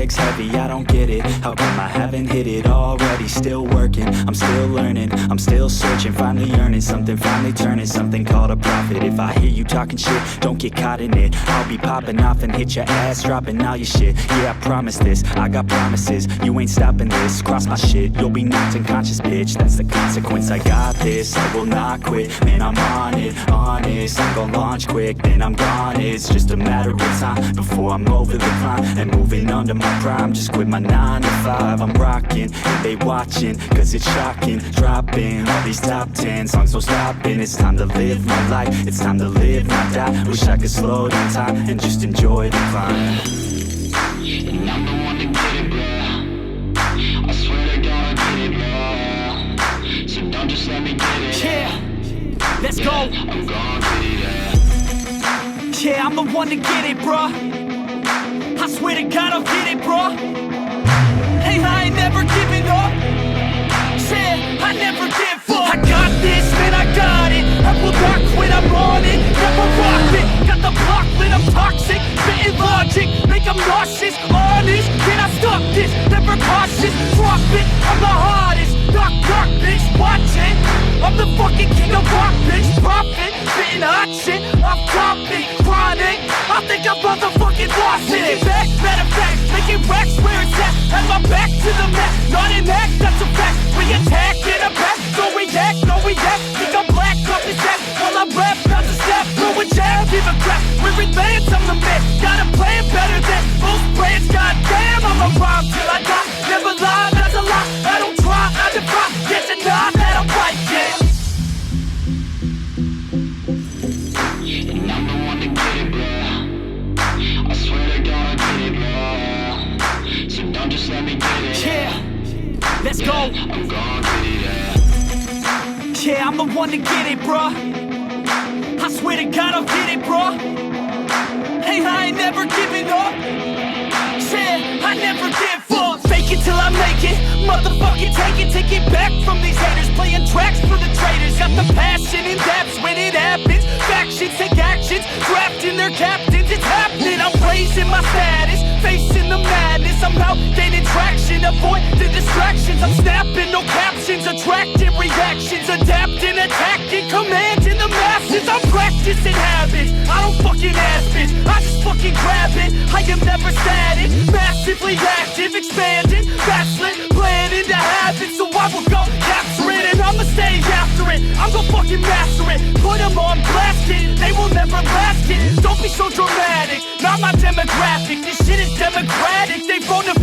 bags heavy, I don't get it. How come I haven't hit it already? Still working, I'm still learning, I'm still searching, finally earning something, finally turning something called a profit. If I hear you talking shit, don't get caught in it. I'll be popping off and hit your ass, dropping all your shit. Yeah, I promise this, I got promises, you ain't stopping this. Cross my shit, you'll be knocked unconscious, bitch. That's the consequence, I got this, I will not quit. Man, I'm on it, honest, I'm gon' launch quick, then I'm gone. It's just a matter of time before I'm over the climb and moving under my prime. Just quit my 9 to 5, I'm rocking, and they watching, cause it's shocking. Dropping all these top 10 songs, no stopping. It's time to live my life, it's time to live, not die. Wish I could slow down time and just enjoy the climb. And I'm the one to get it, bro. I swear to God I get it, bro. So don't just let me get it. Yeah, let's go. I'm gon' get it, yeah, I'm the one to get it, bruh. I swear to God I'll get it, bruh. Hey, I ain't never giving up. Yeah, I never give up. I got this, man, I got it. I will not quit, I'm on it. Never rock it. Got the block lit, I'm toxic. Spitting logic, make them nauseous. Honest, can I stop this? Never cautious, drop it. I'm the hardest. Knock, knock, bitch, watch it. I'm the fucking king of rock, bitch. Profit, spitting hot shit. I'm topic, chronic. I think I'm motherfucking lost it. Take it back, matter of fact, making racks where it's at. Have my back to the mat, not an act, that's a fact. We attack in a back, don't react, no react. Think I'm black, up his ass, while I rap, not to step. Throw a jab, give a crap. We're advanced, I'm the man. Got a plan better than most brands. Goddamn, I'm a rhyme till I die. Never lie, that's a lie. I don't try, I defy. Get to die, that I'm right, yeah. and I'm the one to get it, bro. I swear to God I get it, bro. So don't just let me get it. Yeah, let's go. I'm gon' get it, yeah, I'm the one to get it, bruh. I swear to God I'll get it, bruh. Hey, I ain't never giving up. Yeah, I never give up. Fake it till I make it. Motherfucking take it back from these haters. Playing tracks for the traitors. Got the passion in depths when it happens. Factions take actions, drafting their captains. It's happening. I'm raising my status, facing the madness. I'm out gaining traction, avoid the distractions. I'm snapping, no captions, attracting reactions, adapting, attacking, commanding the masses. I'm practicing habits. I don't fucking ask bitch, I just fucking grab it. I am never static, massively active, expanding, backslid, playing into habits. So I will go capture it and I'ma stay after it. I'm gonna fucking master it, put them on blast it. They will never last it. Don't be so dramatic, not my demographic. This shit is democratic. They vote to